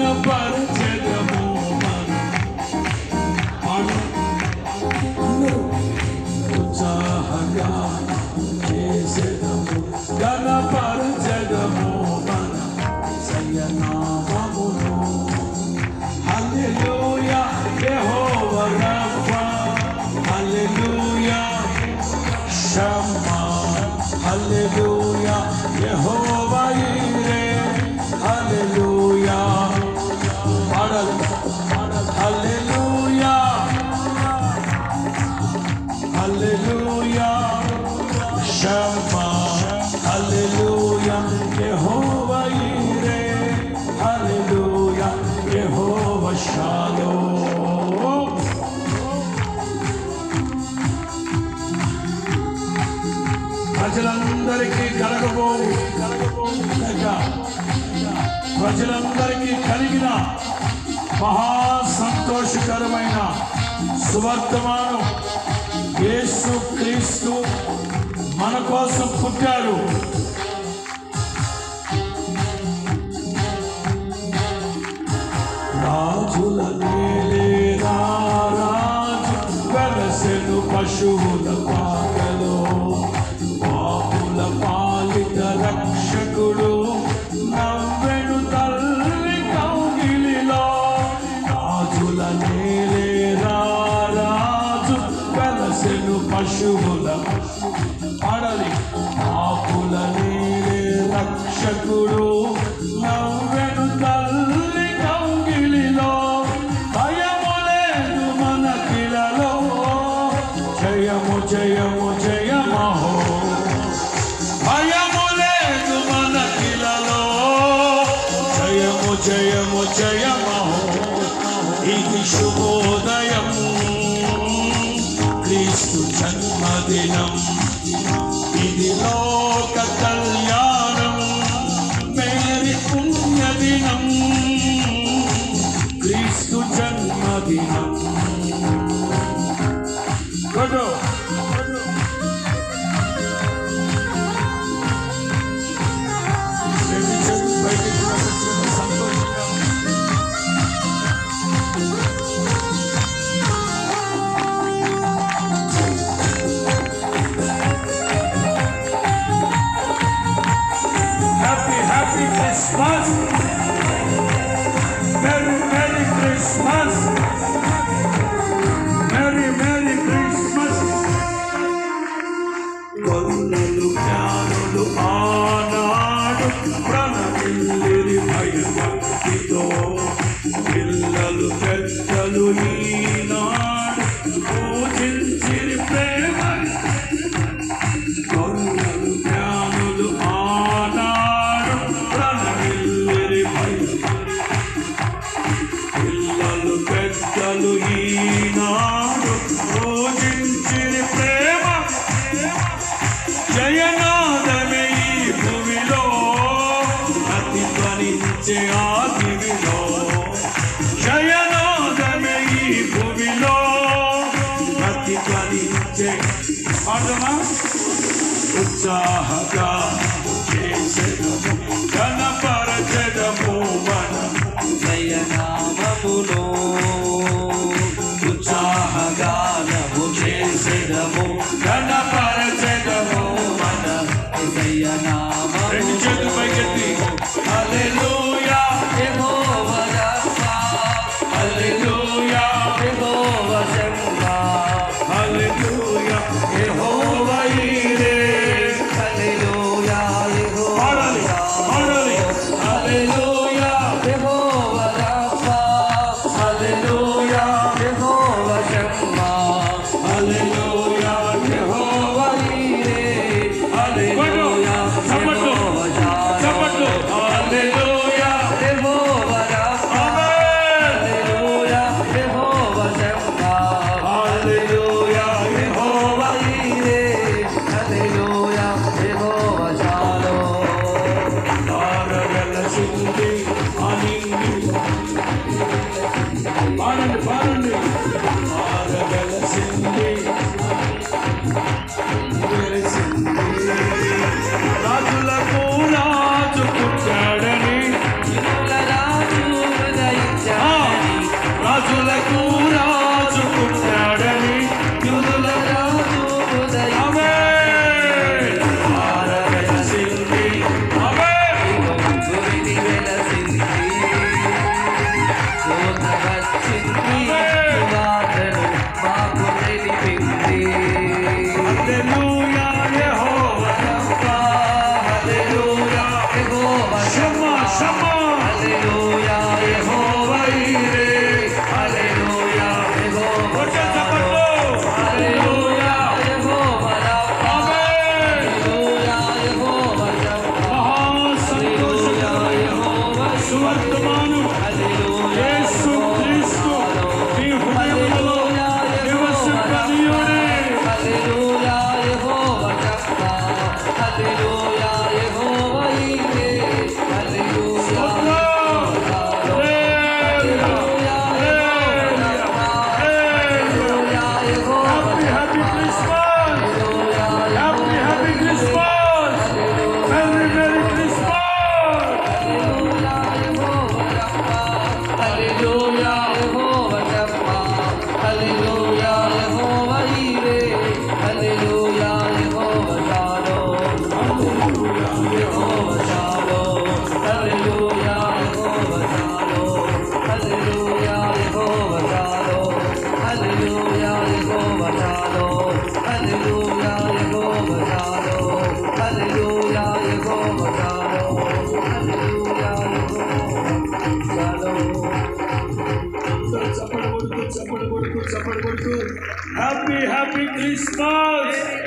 గణపరచెదము ఉత్సాహంగా చేసెదము గణపరచెదము మన సయ్యనామమును హల్లెలూయా యెహోవా రబ్బా హల్లెలూయా షమ్మా హల్లెలూయా యెహోవా ఈరే హల్లెలూయా హల్లెలూయా హల్లెలూయా షమ్మా హల్లెలూయా యెహోవా ఈరే హల్లెలూయా యెహోవా షాలోమ్. ప్రజలందరికీ ప్రజలందరికీ కలిగిన మహా సంతోషకరమైన సువర్తమానం, యేసు క్రీస్తు మన కోసం పుట్టాడు. రాజుల నేలేరా రాజు వెలసెను పశువుల పాకలో, పాపుల పాలిత రక్షకుడు నవ్వెను తల్లి కౌగిలిలో. రాజుల నేలేరా రాజు వెలసెను పశువుల పాడలి, పాపుల నేలే రక్షకుడు నవ్వెను తల్లి కౌగిలిలో. భయము లేదు మనకిలలో, జయము జయము జయమహో. భయము లేదు మనకిలలో, జయము జయము జయమహో. ఇది శుభోదయం, క్రీస్తు జన్మదినం. ఇది లోక కళ్యాణం, మేరీ పుణ్యదినం, క్రీస్తు జన్మదినం. కొడు Christmas, Merry Merry Christmas, Merry Merry Christmas. కొల్లలు జ్ఞానులు ఆనాడు ప్రణమిల్లిరి భయభక్తితో, పిల్లలు పెద్దలు ఈనాడు పూజించిరి ప్రేమ. కొల్లలు జ్ఞానులు ఆనాడు ప్రణమిల్లిరి పిల్లలు పెద్దలు ఈనాడు పూజించిరి ప్రేమ. జయనాదమే ఈ భూమిలో ప్రతిధ్వనించే ఆ దివిలో. జయనాదమే ఈ భూమిలో ప్రతిధ్వనించే పాడమా. ఉత్సాహంగా చేసెదము గణపరచెదము మన దయనామములో. ఉత్సాహగానము చేసెదము గణపరచెదము మన దయనామములో. రెండు చేతులు పైకెత్తి హల్లెలూయా యెహోవా రబ్బా, హల్లెలూయా యెహోవా షమ్మా, హల్లెలూయా యెహోవా ఈరే హల్లెలూయా యెహోవా షమ్మా షమ్మా హల్లెలూయా యెహోవా ఈరే హల్లెలూయా యెహోవా కొట్టే చప్పట్లు హల్లెలూయా యెహోవా రబ్బా ఆమేన్ హల్లెలూయా యెహోవా రబ్బా మహా సంతోషకరమైన సువర్తమానం యేసు క్రీస్తు మీ హృదయములో నివసింపనీయుడే హల్లెలూయా యెహోవా రబ్బా హల్లెలూయా యెహోవా ఈరే హల్లెలూయా Happy Christmas! Happy Christmas! Merry Christmas! హల్లెలూయా యెహోవా రబ్బా హల్లెలూయా యెహోవా ఈరే హల్లెలూయా యెహోవా షాలోమ్ యెహోవా షాలోమ్ హల్లెలూయా యెహోవా షాలోమ్ హల్లెలూయా యెహోవా షాలోమ్ హల్లెలూయా యెహోవా షాలోమ్ హల్లెలూయా యెహోవా షాలోమ్ హల్లెలూయా యెహోవా షాలోమ్ హల్లెలూయా Happy Christmas!